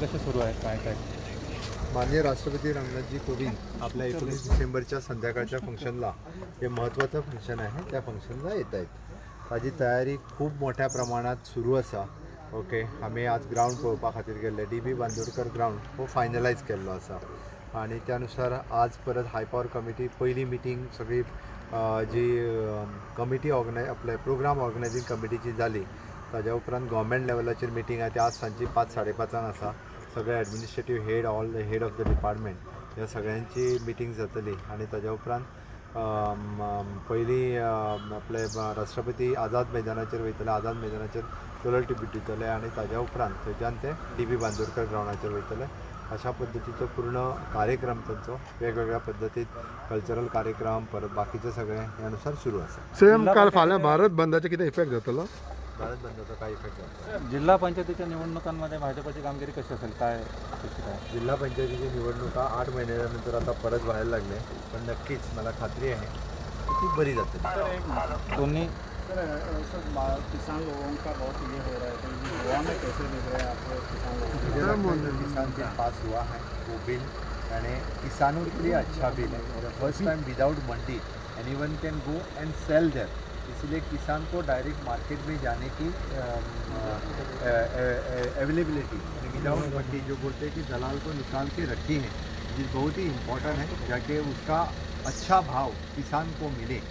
कसे सुरू आहे काय काय? माननीय राष्ट्रपती रामनाथजी कोविंद आपल्या 19 डिसेंबरच्या संध्याकाळच्या फंक्शनला, हे महत्त्वाचं फंक्शन आहे, त्या फंक्शनला येत आहेत. ताजी तयारी खूप मोठ्या प्रमाणात सुरू असा. ओके, आम्ही आज ग्राउंड पळोवपा खातीर गेल्ले. DB बांदोडकर ग्राउंड हो फायनलायज केल्लो आसा आणि त्यानुसार आज परत हाय पॉवर कमिटी पहिली मिटींग सगळी जी कमिटी आपले प्रोग्राम ऑर्गनायझींग कमिटीची जाली. ताज्या उपरांत गव्हर्मेंट लेवलाचेर मिटींग आहे, ती आज सांजची 5-5:30 आसा. सगळे administrative head, all the head of the department ह्या सगळ्यांची मिटींग जातली आणि ताज्या उपरांत पयली आपले राष्ट्रपती आझाद मैदानाचेर वयतले. आझाद मैदानाचेर सोलर ट्रिब्यूट दितले आणि ताज्या उपरांत थंयच्यान ते DB बांदोडकर ग्राउंडाचेर वयतले. अशा पद्दतीचो पूर्ण कार्यक्रम तांचो वेगवेगळ्या पद्दतीत कल्चरल कार्यक्रम परत बाकीचे सगळे ह्यानुसार सुरू आसा. सेम काल फाल्यां भारत बंदाचे कितें इफेक्ट जातलो? भारत बंदाचा काय इफेक्ट जाता? जिल्हा पंचायतीच्या निवडणुकांमध्ये भाजपची कामगिरी कशी असेल, काय कशी काय? जिल्हा पंचायतीची निवडणुका 8 महिन्यानंतर आता परत व्हायला लागले, पण नक्कीच मला खात्री आहे की ती बरी जाते. दोन्ही किसान लोगों का बहुत ये हो रहा है, तो गोवा में कैसे देख रहे हैं आप किसान लोगों? किसान बिल पास हुआ है, वो बिल यानी किसानों के लिए अच्छा बिल है. First time without mandi anyone can go and sell there. इसलिए किसान को डायरेक्ट मार्केट में जाने की अवेलेबिलिटी विदाउट मंडी, जो बोलते हैं कि दलाल को निकाल के रखी है, ये बहुत ही इम्पोर्टेंट है, जाके उसका अच्छा भाव किसान को मिले.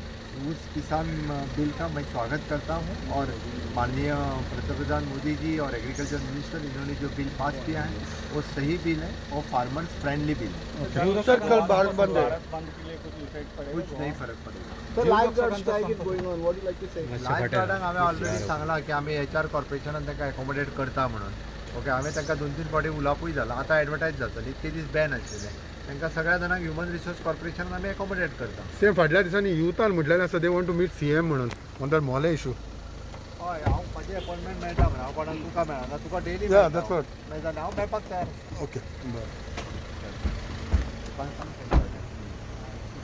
उस किसान बिल का मैं स्वागत करता हूं और माननीय पंतप्रधान मोदी जी और एग्रीकल्चर मिनिस्टर, इन्होंने जो बिल पास किया है वो सही बिल है और फार्मर्स फ्रेंडली बिल है. कल भारत बंद है, भारत बंद के लिए कुछ इफेक्ट पड़ेगा? कुछ नहीं फरक पड़ेगा. So live guard strike is going on. What do you like to say? Life गार्डांक हांवें ऑलरेडी सांगला की आमी HR कॉर्पोरेशनान तांकां एकोमोडेट करता म्हणून. ओके, हांवें तांकां 2-3 फावटी उलोवपूय जाला. आतां एडवर्टायज जातली, इतके दीस बॅन आशिल्ले. तांकां सगळ्या जाणांक ह्युमन रिसोर्स कॉर्पोरेशनान आमी एकोमोडेट करता. सेम फाटल्या दिसांनी युथान म्हटलेलें आसा they want to meet CM म्हणून ऑन दॅट मोले इशू. हय, हांव म्हाजी अपॉयंटमेंट मेळटा म्हणून हांव कोणाक तुका मेळना, तुका डेली Yeah, that's what. मेळटा. हांव मेळपाक तयार. ओके, बरें. कन्फर्म